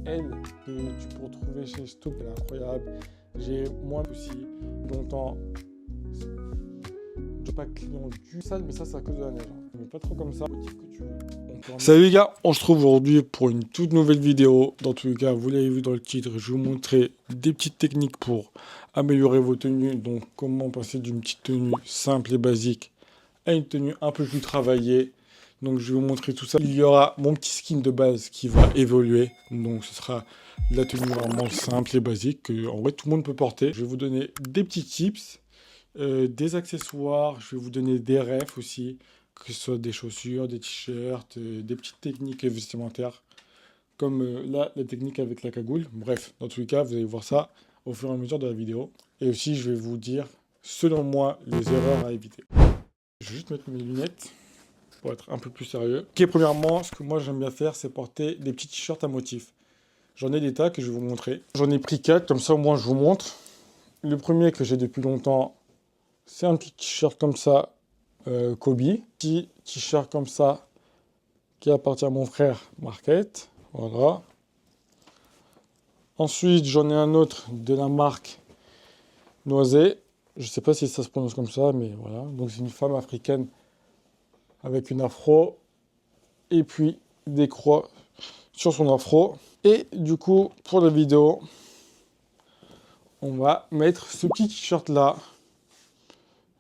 L que tu peux retrouver chez Stock, elle est incroyable. J'ai moins aussi longtemps. Je suis pas client du sale, mais ça c'est à cause de la neige. Mais pas trop comme ça. Salut les gars, on se retrouve aujourd'hui pour une toute nouvelle vidéo. Dans tous les cas, vous l'avez vu dans le titre, je vais vous montrer des petites techniques pour améliorer vos tenues. Donc comment passer d'une petite tenue simple et basique à une tenue un peu plus travaillée. Donc je vais vous montrer tout ça. Il y aura mon petit skin de base qui va évoluer. Donc ce sera la tenue vraiment simple et basique que en vrai tout le monde peut porter. Je vais vous donner des petits tips, des accessoires. Je vais vous donner des refs aussi, que ce soit des chaussures, des t-shirts, des petites techniques vestimentaires. Comme là, la technique avec la cagoule. Bref, dans tous les cas, vous allez voir ça au fur et à mesure de la vidéo. Et aussi, je vais vous dire, selon moi, les erreurs à éviter. Je vais juste mettre mes lunettes pour être un peu plus sérieux. Ok, premièrement, ce que moi j'aime bien faire, c'est porter des petits t-shirts à motifs. J'en ai des tas que je vais vous montrer. J'en ai pris 4, comme ça au moins je vous montre. Le premier que j'ai depuis longtemps, c'est un petit t-shirt comme ça, Kobe. Petit t-shirt comme ça, qui appartient à mon frère Marquette. Voilà. Ensuite, j'en ai un autre de la marque Noisé. Je ne sais pas si ça se prononce comme ça, mais voilà. Donc c'est une femme africaine avec une afro et puis des croix sur son afro. Et du coup, pour la vidéo, on va mettre ce petit t-shirt là,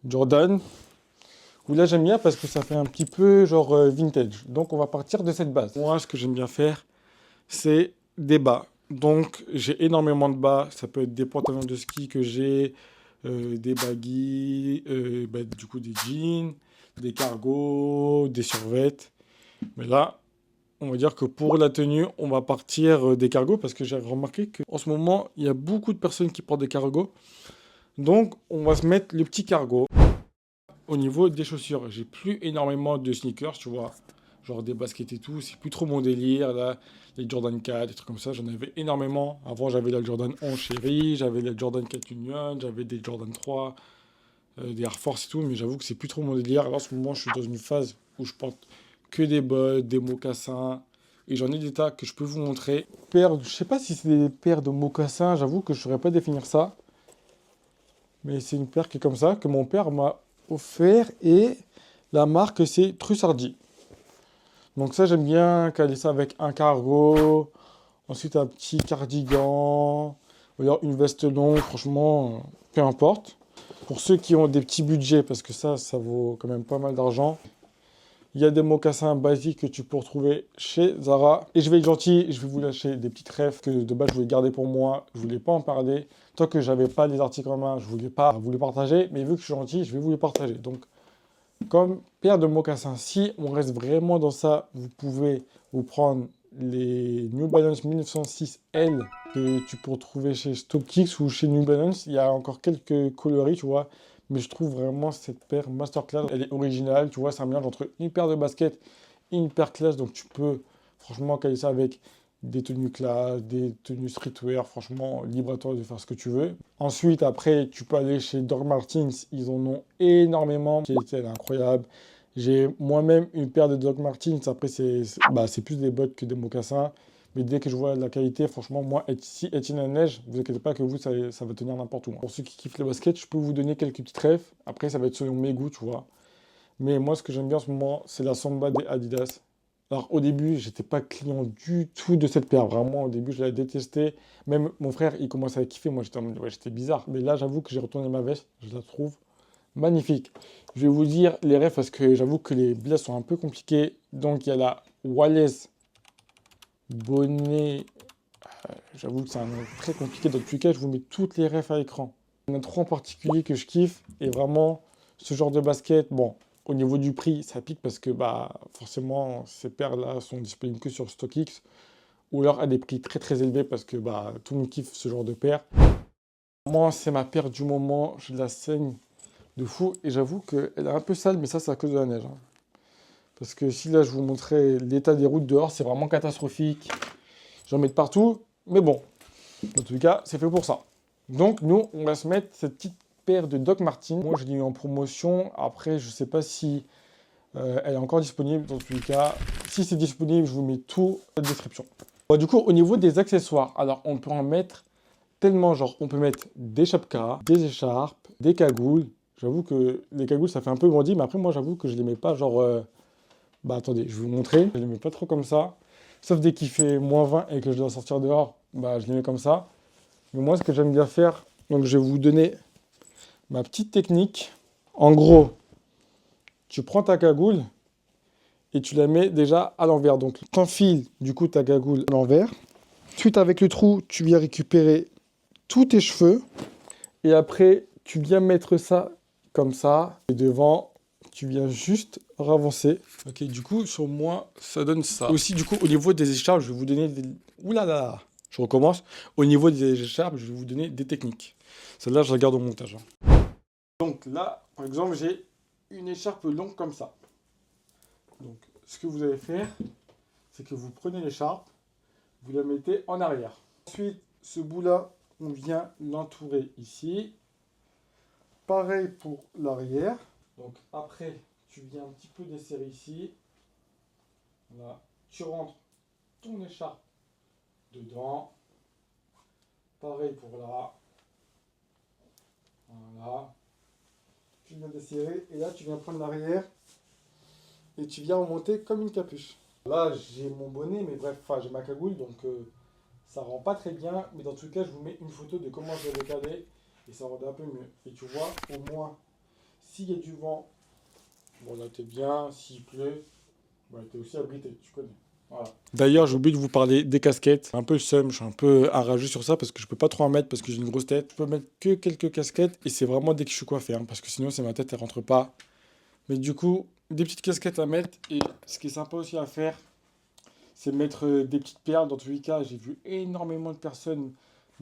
Jordan, où là j'aime bien parce que ça fait un petit peu genre vintage. Donc on va partir de cette base. Moi, ce que j'aime bien faire, c'est des bas. Donc j'ai énormément de bas. Ça peut être des pantalons de ski que j'ai, des baggy, du coup des jeans, des cargos, des survêtements. Mais là, on va dire que pour la tenue, on va partir des cargos parce que j'ai remarqué qu'en ce moment, il y a beaucoup de personnes qui portent des cargos. Donc, on va se mettre le petit cargo. Au niveau des chaussures, j'ai plus énormément de sneakers, tu vois. Genre des baskets et tout, c'est plus trop mon délire. Là, les Jordan 4, des trucs comme ça, j'en avais énormément. Avant, j'avais la Jordan 11 Chérie, j'avais la Jordan 4 Union, j'avais des Jordan 3, des Air Force et tout. Mais j'avoue que c'est plus trop mon délire. Alors, en ce moment, je suis dans une phase où je porte que des bottes, des mocassins. Et j'en ai des tas que je peux vous montrer. Je sais pas si c'est des paires de mocassins, j'avoue que je ne saurais pas définir ça. Mais c'est une paire qui est comme ça, que mon père m'a offert. Et la marque, c'est Trussardi. Donc ça, j'aime bien caler ça avec un cargo. Ensuite, un petit cardigan. Ou alors une veste longue, franchement, peu importe. Pour ceux qui ont des petits budgets, parce que ça vaut quand même pas mal d'argent. Il y a des mocassins basiques que tu peux retrouver chez Zara. Et je vais être gentil, je vais vous lâcher des petites refs que de base je voulais garder pour moi. Je voulais pas en parler. Tant que j'avais pas les articles en main, je voulais pas vous les partager. Mais vu que je suis gentil, je vais vous les partager. Donc, comme paire de mocassins, si on reste vraiment dans ça, vous pouvez vous prendre les New Balance 1906 L que tu peux retrouver chez StockX ou chez New Balance. Il y a encore quelques coloris, tu vois. Mais je trouve vraiment cette paire masterclass, elle est originale, tu vois, c'est un mélange entre une paire de baskets et une paire classe, donc tu peux franchement caler ça avec des tenues classe, des tenues streetwear, franchement, libre à toi de faire ce que tu veux. Ensuite, après, tu peux aller chez Doc Martens, ils en ont énormément, elle est incroyable. J'ai moi-même une paire de Doc Martens, après c'est plus des bottes que des mocassins. Mais dès que je vois la qualité, franchement, moi, si Etienne la neige, vous inquiétez pas que vous, ça va tenir n'importe où. Pour ceux qui kiffent les baskets, je peux vous donner quelques petites refs. Après, ça va être selon mes goûts, tu vois. Mais moi, ce que j'aime bien en ce moment, c'est la Samba des Adidas. Alors, au début, j'étais pas client du tout de cette paire. Vraiment, au début, je la détestais. Même mon frère, il commençait à kiffer. Moi, j'étais en mode, ouais, j'étais bizarre. Mais là, j'avoue que j'ai retourné ma veste. Je la trouve magnifique. Je vais vous dire les refs parce que j'avoue que les blazes sont un peu compliqués. Donc, il y a la Wallace Bonnet. J'avoue que c'est un nom très compliqué. Dans tous les cas, je vous mets toutes les refs à l'écran. Il y en a trois en particulier que je kiffe. Et vraiment, ce genre de basket, bon, au niveau du prix, ça pique parce que forcément, ces paires-là sont disponibles que sur StockX. Ou alors à des prix très très élevés parce que tout le monde kiffe ce genre de paire. Moi, c'est ma paire du moment. Je la saigne de fou. Et j'avoue qu'elle est un peu sale, mais ça, c'est à cause de la neige. Parce que si là, je vous montrais l'état des routes dehors, c'est vraiment catastrophique. J'en mets de partout. Mais bon, dans tous les cas, c'est fait pour ça. Donc, nous, on va se mettre cette petite paire de Doc Martens. Moi, je l'ai eu en promotion. Après, je ne sais pas si elle est encore disponible. Dans tous les cas, si c'est disponible, je vous mets tout dans la description. Bon, du coup, au niveau des accessoires, alors on peut en mettre tellement, genre, on peut mettre des chapkas, des écharpes, des cagoules. J'avoue que les cagoules, ça fait un peu grandi, mais après, moi, j'avoue que je les mets pas, genre... Bah, attendez, je vais vous montrer. Je les mets pas trop comme ça. Sauf dès qu'il fait -20 et que je dois sortir dehors, bah, je les mets comme ça. Mais moi, ce que j'aime bien faire, donc je vais vous donner ma petite technique. En gros, tu prends ta cagoule et tu la mets déjà à l'envers. Donc, tu enfiles du coup ta cagoule à l'envers. Ensuite, avec le trou, tu viens récupérer tous tes cheveux. Et après, tu viens mettre ça comme ça. Et devant, tu viens juste ravancer. Ok, du coup, sur moi, ça donne ça. Aussi, du coup, au niveau des écharpes, je vais vous donner des... Ouh là là, je recommence. Au niveau des écharpes, je vais vous donner des techniques. Celle-là, je la garde au montage, hein. Donc là, par exemple, j'ai une écharpe longue comme ça. Donc, ce que vous allez faire, c'est que vous prenez l'écharpe, vous la mettez en arrière. Ensuite, ce bout-là, on vient l'entourer ici. Pareil pour l'arrière. Donc après, tu viens un petit peu desserrer ici. Là, tu rentres ton écharpe dedans. Pareil pour là. Voilà. Tu viens desserrer et là, tu viens prendre l'arrière et tu viens remonter comme une capuche. Là, j'ai mon bonnet, mais bref, enfin, j'ai ma cagoule, donc ça rend pas très bien. Mais dans tout cas, je vous mets une photo de comment je l'ai calé et ça rend un peu mieux. Et tu vois, au moins, s'il y a du vent, bon là, t'es bien. S'il pleut, bah, t'es aussi abrité, tu connais. Voilà. D'ailleurs, j'ai oublié de vous parler des casquettes. Un peu le seum, je suis un peu enragé sur ça parce que je peux pas trop en mettre parce que j'ai une grosse tête. Je peux mettre que quelques casquettes et c'est vraiment dès que je suis coiffé, hein, parce que sinon, c'est ma tête, elle rentre pas. Mais du coup, des petites casquettes à mettre. Et ce qui est sympa aussi à faire, c'est mettre des petites perles. Dans tous les cas, j'ai vu énormément de personnes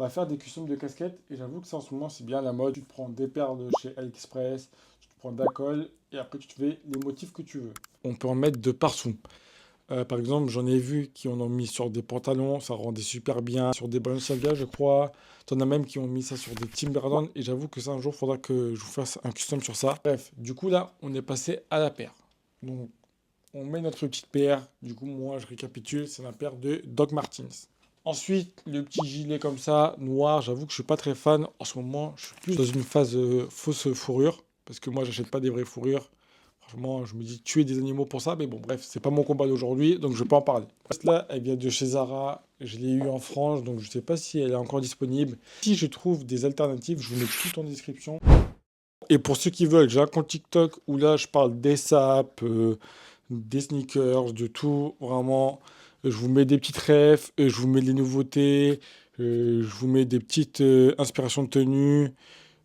faire des customs de casquettes. Et j'avoue que ça, en ce moment, c'est bien la mode. Tu te prends des perles de chez AliExpress, tu te prends de la colle et après, tu te fais les motifs que tu veux. On peut en mettre de partout. Par exemple, j'en ai vu qui en ont mis sur des pantalons, ça rendait super bien. Sur des Balenciaga, je crois. T'en as même qui ont mis ça sur des Timberland. Et j'avoue que ça, un jour, il faudra que je vous fasse un custom sur ça. Bref, du coup, là, on est passé à la paire. Donc, on met notre petite paire. Du coup, moi, je récapitule, c'est la paire de Doc Martens. Ensuite, le petit gilet comme ça, noir, j'avoue que je suis pas très fan. En ce moment, je suis plus dans une phase fausse fourrure. Parce que moi, j'achète pas des vraies fourrures. Franchement, je me dis tuer des animaux pour ça, mais bon, bref, c'est pas mon combat d'aujourd'hui, donc je vais pas en parler. Là, elle vient de chez Zara, je l'ai eu en France, donc je sais pas si elle est encore disponible. Si je trouve des alternatives, je vous mets tout en description. Et pour ceux qui veulent, j'ai un compte TikTok où là, je parle des sapes, des sneakers, de tout, vraiment. Je vous mets des petites refs, je vous mets les nouveautés, je vous mets des petites inspirations de tenue.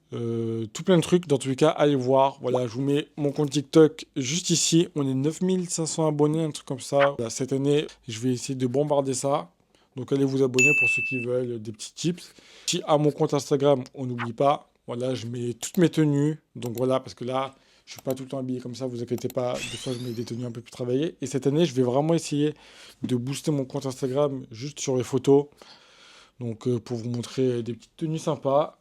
Tout plein de trucs, dans tous les cas, allez voir. Voilà, je vous mets mon compte TikTok juste ici. On est 9500 abonnés, un truc comme ça. Voilà, cette année, je vais essayer de bombarder ça. Donc allez vous abonner pour ceux qui veulent des petits tips. Si à mon compte Instagram, on n'oublie pas. Voilà, je mets toutes mes tenues. Donc voilà, parce que là, je suis pas tout le temps habillé comme ça, vous inquiétez pas. Des fois, je mets des tenues un peu plus travaillées. Et cette année, je vais vraiment essayer de booster mon compte Instagram juste sur les photos. Donc pour vous montrer des petites tenues sympas.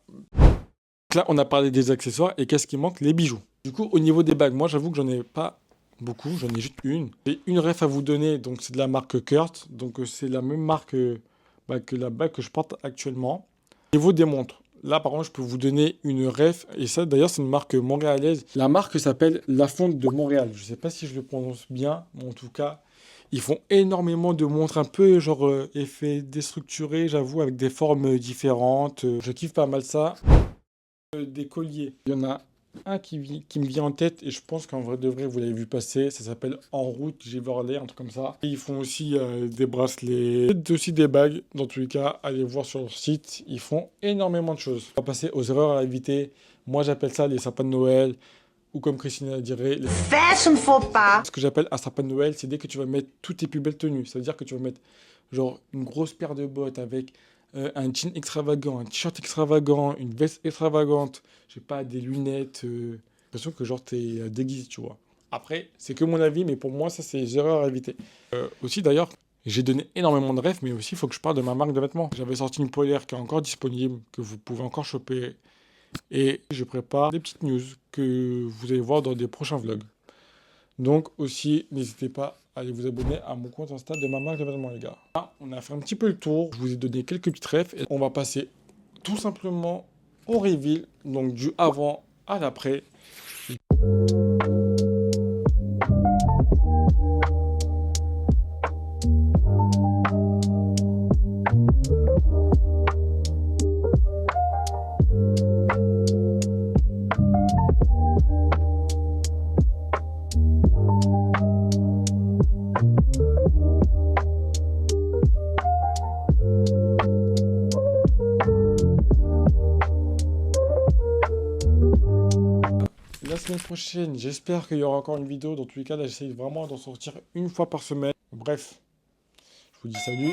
Là, on a parlé des accessoires et qu'est-ce qui manque? Les bijoux. Du coup, au niveau des bagues, moi, j'avoue que j'en ai pas beaucoup, j'en ai juste une. J'ai une ref à vous donner, donc c'est de la marque Kurt. Donc c'est la même marque que la bague que je porte actuellement. Au niveau des montres, là, par contre, je peux vous donner une ref. Et ça, d'ailleurs, c'est une marque montréalaise. La marque s'appelle La Fonte de Montréal. Je sais pas si je le prononce bien, mais en tout cas, ils font énormément de montres un peu genre effet déstructuré, j'avoue, avec des formes différentes. Je kiffe pas mal ça. Des colliers. Il y en a un qui me vient en tête et je pense qu'en vrai de vrai, vous l'avez vu passer. Ça s'appelle En route Giverley, un truc comme ça. Et ils font aussi des bracelets, aussi des bagues. Dans tous les cas, allez voir sur leur site. Ils font énormément de choses. On va passer aux erreurs à éviter. Moi, j'appelle ça les sapins de Noël. Ou comme Christina dirait, Fais un faux pas. ce que j'appelle un sapin de Noël, c'est dès que tu vas mettre toutes tes plus belles tenues. C'est-à-dire que tu vas mettre genre une grosse paire de bottes avec un jean extravagant, un t-shirt extravagant, une veste extravagante, je sais pas, des lunettes. J'ai l'impression que genre t'es déguisé, tu vois. Après, c'est que mon avis, mais pour moi, ça, c'est les erreurs à éviter. Aussi, d'ailleurs, j'ai donné énormément de rêves, mais aussi, il faut que je parle de ma marque de vêtements. J'avais sorti une polaire qui est encore disponible, que vous pouvez encore choper. Et je prépare des petites news que vous allez voir dans des prochains vlogs. Donc aussi, n'hésitez pas allez vous abonner à mon compte Insta de ma marque d'événements, les gars. Là, on a fait un petit peu le tour. Je vous ai donné quelques petites refs. Et on va passer tout simplement au reveal. Donc du avant à l'après. La semaine prochaine, j'espère qu'il y aura encore une vidéo. Dans tous les cas, là, j'essaye vraiment d'en sortir une fois par semaine. Bref, je vous dis salut.